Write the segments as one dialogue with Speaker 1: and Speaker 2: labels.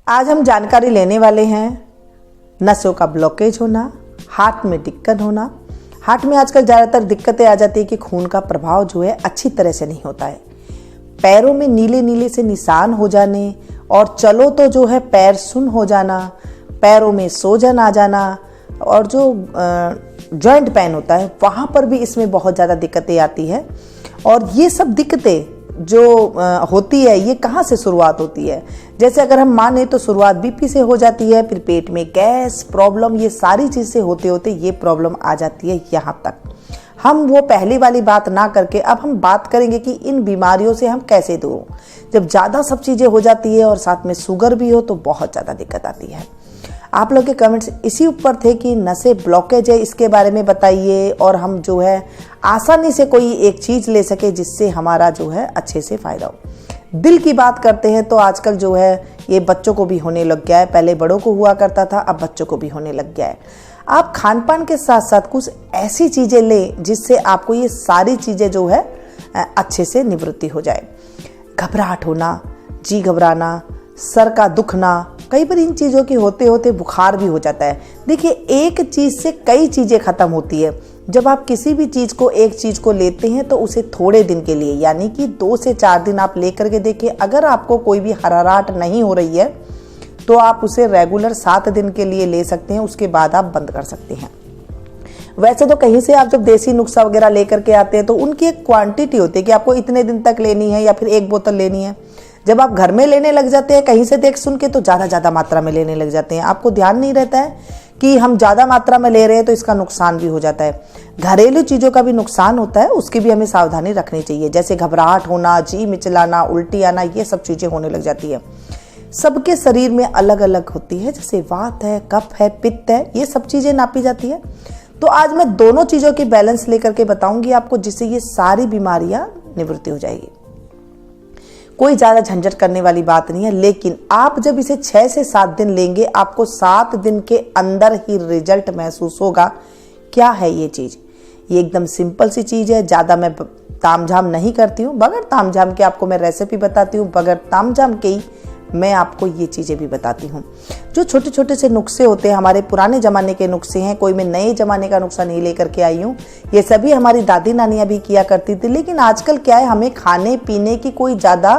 Speaker 1: आज हम जानकारी लेने वाले हैं नसों का ब्लॉकेज होना, हार्ट में दिक्कत होना। हार्ट में आजकल ज़्यादातर दिक्कतें आ जाती है कि खून का प्रभाव जो है अच्छी तरह से नहीं होता है। पैरों में नीले नीले से निशान हो जाने और चलो तो जो है पैर सुन्न हो जाना, पैरों में सोजन आ जाना और जो जॉइंट पेन होता है वहाँ पर भी इसमें बहुत ज़्यादा दिक्कतें आती है। और ये सब दिक्कतें जो होती है ये कहाँ से शुरुआत होती है? जैसे अगर हम माने तो शुरुआत बीपी से हो जाती है, फिर पेट में गैस प्रॉब्लम, ये सारी चीज़ से होते होते ये प्रॉब्लम आ जाती है यहाँ तक। हम वो पहली वाली बात ना करके अब हम बात करेंगे कि इन बीमारियों से हम कैसे दूर हों। जब ज़्यादा सब चीज़ें हो जाती है और साथ में शुगर भी हो तो बहुत ज़्यादा दिक्कत आती है। आप लोग के कमेंट्स इसी ऊपर थे कि नसें ब्लॉकेज है, इसके बारे में बताइए और हम जो है आसानी से कोई एक चीज़ ले सके जिससे हमारा जो है अच्छे से फ़ायदा हो। दिल की बात करते हैं तो आजकल जो है ये बच्चों को भी होने लग गया है। पहले बड़ों को हुआ करता था, अब बच्चों को भी होने लग गया है। आप खान पान के साथ साथ कुछ ऐसी चीज़ें लें जिससे आपको ये सारी चीज़ें जो है अच्छे से निवृत्ति हो जाए। घबराहट होना, जी घबराना, सर का दुखना, कई बार इन चीज़ों के होते होते बुखार भी हो जाता है। देखिए, एक चीज़ से कई चीज़ें ख़त्म होती है। जब आप किसी भी चीज़ को एक चीज़ को लेते हैं तो उसे थोड़े दिन के लिए यानी कि 2 से 4 दिन आप लेकर के देखिए। अगर आपको कोई भी हराहट नहीं हो रही है तो आप उसे रेगुलर 7 दिन के लिए ले सकते हैं, उसके बाद आप बंद कर सकते हैं। वैसे तो कहीं से आप जब देसी नुस्खा वगैरह लेकर के आते हैं तो उनकी एक क्वांटिटी होती है कि आपको इतने दिन तक लेनी है या फिर 1 बोतल लेनी है। जब आप घर में लेने लग जाते हैं कहीं से देख सुन के तो ज़्यादा मात्रा में लेने लग जाते हैं। आपको ध्यान नहीं रहता है कि हम ज़्यादा मात्रा में ले रहे हैं तो इसका नुकसान भी हो जाता है। घरेलू चीज़ों का भी नुकसान होता है, उसकी भी हमें सावधानी रखनी चाहिए। जैसे घबराहट होना, जी मिचलाना, उल्टी आना, ये सब चीज़ें होने लग जाती है। सबके शरीर में अलग अलग होती है, जैसे वात है, कफ है, पित्त है, ये सब चीज़ें नापी जाती है। तो आज मैं दोनों चीज़ों की बैलेंस लेकर के बताऊंगी आपको, जिससे ये सारी बीमारियां निवृत्ति हो जाएगी। कोई ज़्यादा झंझट करने वाली बात नहीं है, लेकिन आप जब इसे 6 से 7 दिन लेंगे आपको 7 दिन के अंदर ही रिजल्ट महसूस होगा। क्या है ये चीज़? ये एकदम सिंपल सी चीज़ है। ज़्यादा मैं तामझाम नहीं करती हूँ, बगैर तामझाम के आपको मैं रेसिपी बताती हूँ, बगैर तामझाम के ही मैं आपको ये चीज़ें भी बताती हूँ। जो छोटे छोटे से नुस्खे होते हैं हमारे पुराने ज़माने के नुस्खे हैं, कोई मैं नए ज़माने का नुस्खा नहीं लेकर के आई हूँ। ये सभी हमारी दादी नानियाँ भी किया करती थी। लेकिन आजकल क्या है, हमें खाने पीने की कोई ज़्यादा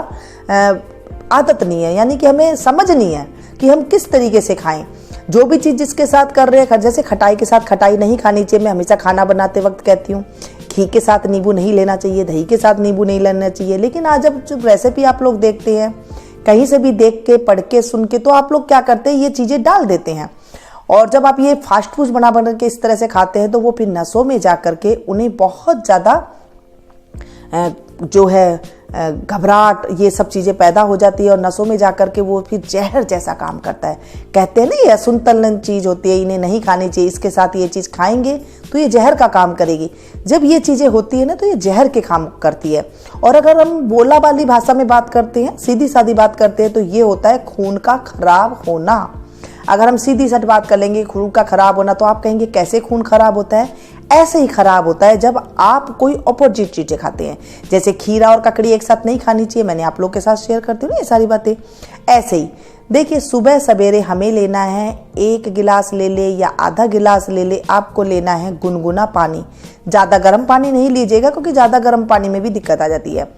Speaker 1: आदत नहीं है, यानी कि हमें समझ नहीं है कि हम किस तरीके से खाएं। जो भी चीज़ जिसके साथ कर रहे हैं, जैसे खटाई के साथ खटाई नहीं खानी चाहिए, मैं हमेशा खाना बनाते वक्त कहती हूँ। घी के साथ नींबू नहीं लेना चाहिए, दही के साथ नींबू नहीं लेना चाहिए। लेकिन आज जब रेसिपी आप लोग देखते हैं कहीं से भी देख के, पढ़ के, सुन के, तो आप लोग क्या करते हैं, ये चीज़ें डाल देते हैं। और जब आप ये फास्ट फूड बना के इस तरह से खाते हैं तो वो फिर नसों में जा कर के उन्हें बहुत ज़्यादा जो है घबराहट, ये सब चीज़ें पैदा हो जाती है और नसों में जा कर के वो फिर जहर जैसा काम करता है। कहते हैं ना, ये असुनतलन चीज़ होती है, इन्हें नहीं खानी चाहिए, इसके साथ ये चीज़ खाएंगे तो ये जहर का काम करेगी। जब ये चीज़ें होती है ना तो ये जहर के काम करती है। और अगर हम बोला वाली भाषा में बात करते हैं, सीधी सादी बात करते हैं, तो ये होता है खून का खराब होना। अगर हम सीधी सादी बात कर लेंगे खून का खराब होना तो आप कहेंगे कैसे खून खराब होता है? ऐसे ही खराब होता है जब आप कोई अपोजिट चीज़ें खाते हैं। जैसे खीरा और ककड़ी एक साथ नहीं खानी चाहिए, मैंने आप लोग के साथ शेयर करती हूँ ना ये सारी बातें। ऐसे ही देखिए, सुबह सवेरे हमें लेना है 1 गिलास ले ले या आधा गिलास ले ले, आपको लेना है गुनगुना पानी। ज़्यादा गर्म पानी नहीं लीजिएगा क्योंकि ज़्यादा गर्म पानी में भी दिक्कत आ जाती है।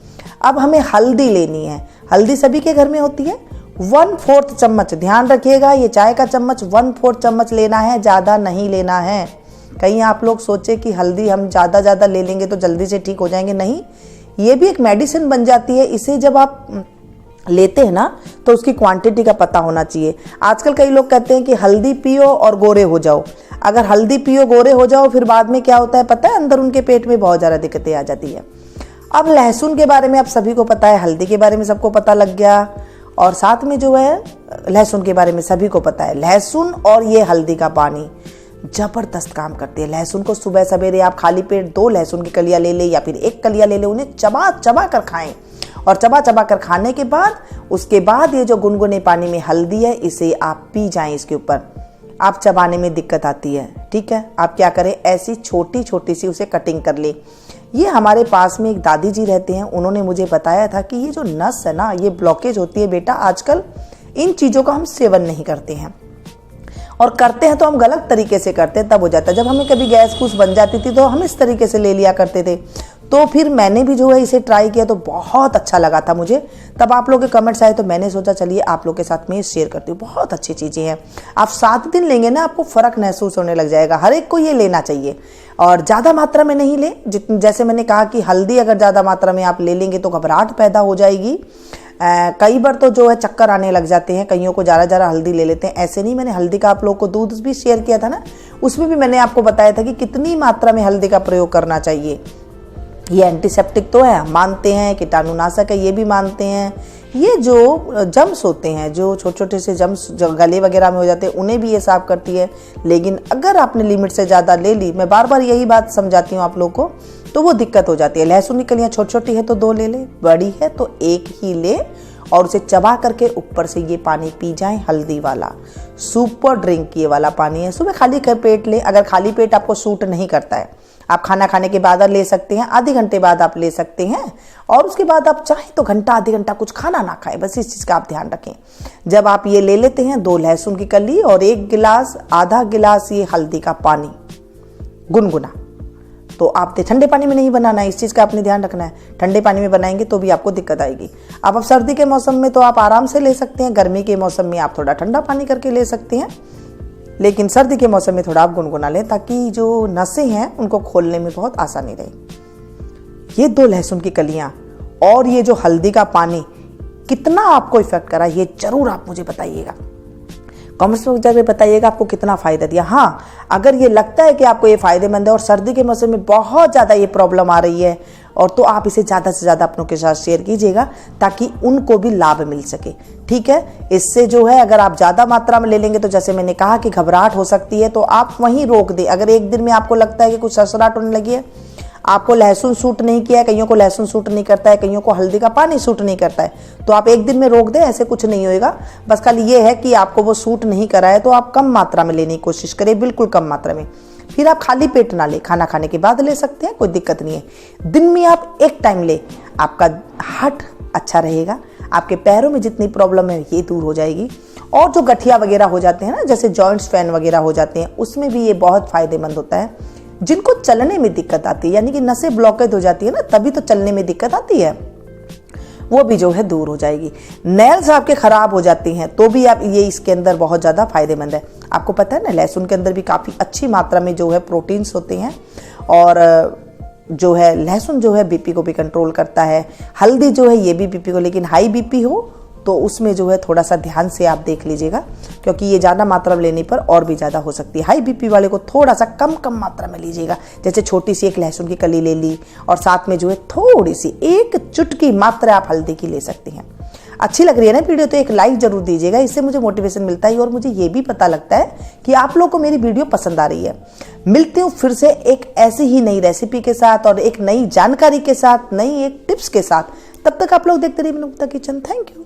Speaker 1: अब हमें हल्दी लेनी है। हल्दी सभी के घर में होती है। 1/4 चम्मच, ध्यान रखिएगा, ये चाय का चम्मच 1/4 चम्मच लेना है, ज़्यादा नहीं लेना है। कहीं आप लोग सोचे कि हल्दी हम ज़्यादा ले लेंगे तो जल्दी से ठीक हो जाएंगे, नहीं। ये भी एक मेडिसिन बन जाती है। इसे जब आप लेते हैं ना तो उसकी क्वांटिटी का पता होना चाहिए। आजकल कई लोग कहते हैं कि हल्दी पियो और गोरे हो जाओ। अगर हल्दी पियो, गोरे हो जाओ, फिर बाद में क्या होता है पता है? अंदर उनके पेट में बहुत ज़्यादा दिक्कतें आ जाती है। अब लहसुन के बारे में आप सभी को पता है, हल्दी के बारे में सबको पता लग गया, और साथ में जो है लहसुन के बारे में सभी को पता है। लहसुन और ये हल्दी का पानी जबरदस्त काम करती है। लहसुन को सुबह सवेरे आप खाली पेट 2 लहसुन की कलियां ले ले या फिर 1 कलिया ले ले, उन्हें चबा चबा कर खाएं। और चबा चबा कर खाने के बाद उसके बाद ये जो गुनगुने पानी में हल्दी है इसे आप पी जाएं। इसके ऊपर आप चबाने में दिक्कत आती है, ठीक है, आप क्या करें, ऐसी छोटी छोटी सी उसे कटिंग कर ले। ये हमारे पास में एक दादी जी रहते हैं, उन्होंने मुझे बताया था कि ये जो नस है ना, ये ब्लॉकेज होती है बेटा आजकल इन चीज़ों का हम सेवन नहीं करते हैं, और करते हैं तो हम गलत तरीके से करते हैं, तब हो जाता है। जब हमें कभी गैस फूस बन जाती थी तो हम इस तरीके से ले लिया करते थे। तो फिर मैंने भी जो है इसे ट्राई किया तो बहुत अच्छा लगा था मुझे। तब आप लोगों के कमेंट्स आए तो मैंने सोचा चलिए आप लोग के साथ में शेयर करती हूँ। बहुत अच्छी चीज़ें हैं, आप 7 दिन लेंगे ना आपको फ़र्क महसूस होने लग जाएगा। हर एक को ये लेना चाहिए, और ज़्यादा मात्रा में नहीं ले। जैसे मैंने कहा कि हल्दी अगर ज़्यादा मात्रा में आप ले लेंगे तो घबराहट पैदा हो जाएगी। कई बार तो जो है चक्कर आने लग जाते हैं, कईयों को ज़्यादा हल्दी ले लेते हैं। ऐसे नहीं, मैंने हल्दी का आप लोग को दूध भी शेयर किया था ना, उसमें भी मैंने आपको बताया था कि कितनी मात्रा में हल्दी का प्रयोग करना चाहिए। ये एंटीसेप्टिक तो है, मानते हैं, कीटाणुनाशक है ये भी मानते हैं। ये जो जम्स होते हैं, जो छोटे छोटे से जम्स जो गले वगैरह में हो जाते हैं, उन्हें भी ये साफ करती है। लेकिन अगर आपने लिमिट से ज़्यादा ले ली, मैं बार बार यही बात समझाती हूँ आप लोग को, तो वो दिक्कत हो जाती है। लहसुन की कलियाँ छोटी छोटी है तो 2 ले ले, बड़ी है तो 1 ही ले, और उसे चबा करके ऊपर से ये पानी पी जाएं, हल्दी वाला सुपर ड्रिंक ये वाला पानी है। सुबह खाली पेट ले। अगर खाली पेट आपको सूट नहीं करता है, आप खाना खाने के बाद ले सकते हैं, आधे घंटे बाद आप ले सकते हैं, और उसके बाद आप चाहें तो घंटा आधे घंटा कुछ खाना ना खाएं। बस इस चीज़ का आप ध्यान रखें। जब आप ये ले लेते हैं 2 लहसुन की कली और 1 गिलास आधा गिलास ये हल्दी का पानी गुनगुना, तो आपने ठंडे पानी में नहीं बनाना है, इस चीज़ का आपने ध्यान रखना है। ठंडे पानी में बनाएंगे तो भी आपको दिक्कत आएगी। अब सर्दी के मौसम में तो आप आराम से ले सकते हैं, गर्मी के मौसम में आप थोड़ा ठंडा पानी करके ले सकते हैं, लेकिन सर्दी के मौसम में थोड़ा आप गुनगुना लें, ताकि जो नसें हैं उनको खोलने में बहुत आसानी रहे। ये 2 लहसुन की कलियां और ये जो हल्दी का पानी कितना आपको इफेक्ट करा, ये जरूर आप मुझे बताइएगा, कमेंट्स में बताइएगा आपको कितना फ़ायदा दिया। हाँ, अगर ये लगता है कि आपको ये फ़ायदेमंद है और सर्दी के मौसम में बहुत ज़्यादा ये प्रॉब्लम आ रही है, और तो आप इसे ज़्यादा से ज़्यादा अपनों के साथ शेयर कीजिएगा ताकि उनको भी लाभ मिल सके। ठीक है, इससे जो है अगर आप ज़्यादा मात्रा में ले लेंगे तो जैसे मैंने कहा कि घबराहट हो सकती है, तो आप वहीं रोक दें। अगर एक दिन में आपको लगता है कि कुछ सरसराहट होने लगी है, आपको लहसुन सूट नहीं किया है, कईयों को लहसुन सूट नहीं करता है, कईयों को हल्दी का पानी सूट नहीं करता है, तो आप एक दिन में रोक दें, ऐसे कुछ नहीं होएगा। बस खाली ये है कि आपको वो सूट नहीं करा है तो आप कम मात्रा में लेने की कोशिश करें, बिल्कुल कम मात्रा में। फिर आप खाली पेट ना ले, खाना खाने के बाद ले सकते हैं, कोई दिक्कत नहीं है। दिन में आप 1 टाइम ले, आपका हार्ट अच्छा रहेगा, आपके पैरों में जितनी प्रॉब्लम है ये दूर हो जाएगी। और जो गठिया वगैरह हो जाते हैं ना, जैसे जॉइंट्स पेन वगैरह हो जाते हैं, उसमें भी ये बहुत फायदेमंद होता है। जिनको चलने में दिक्कत आती है, यानी कि नसें ब्लॉकेज हो जाती है ना, तभी तो चलने में दिक्कत आती है, वो भी जो है दूर हो जाएगी। नेल्स आपके खराब हो जाते हैं तो भी आप ये इसके अंदर बहुत ज़्यादा फायदेमंद है। आपको पता है ना, लहसुन के अंदर भी काफ़ी अच्छी मात्रा में जो है प्रोटीन्स होते हैं, और जो है लहसुन जो है बीपी को भी कंट्रोल करता है। हल्दी जो है ये भी बीपी को, लेकिन हाई बीपी हो तो उसमें जो है थोड़ा सा ध्यान से आप देख लीजिएगा, क्योंकि ये ज़्यादा मात्रा में लेने पर और भी ज़्यादा हो सकती है। हाई बीपी वाले को थोड़ा सा कम मात्रा में लीजिएगा। जैसे छोटी सी 1 लहसुन की कली ले ली, और साथ में जो है थोड़ी सी 1 चुटकी मात्रा आप हल्दी की ले सकते हैं। अच्छी लग रही है ना वीडियो तो एक लाइक जरूर दीजिएगा, इससे मुझे मोटिवेशन मिलता है और मुझे ये भी पता लगता है कि आप लोगों को मेरी वीडियो पसंद आ रही है। मिलती हूँ फिर से एक ऐसी ही नई रेसिपी के साथ और एक नई जानकारी के साथ, नई एक टिप्स के साथ। तब तक आप लोग देखते रहिए मुक्ता किचन। Thank you.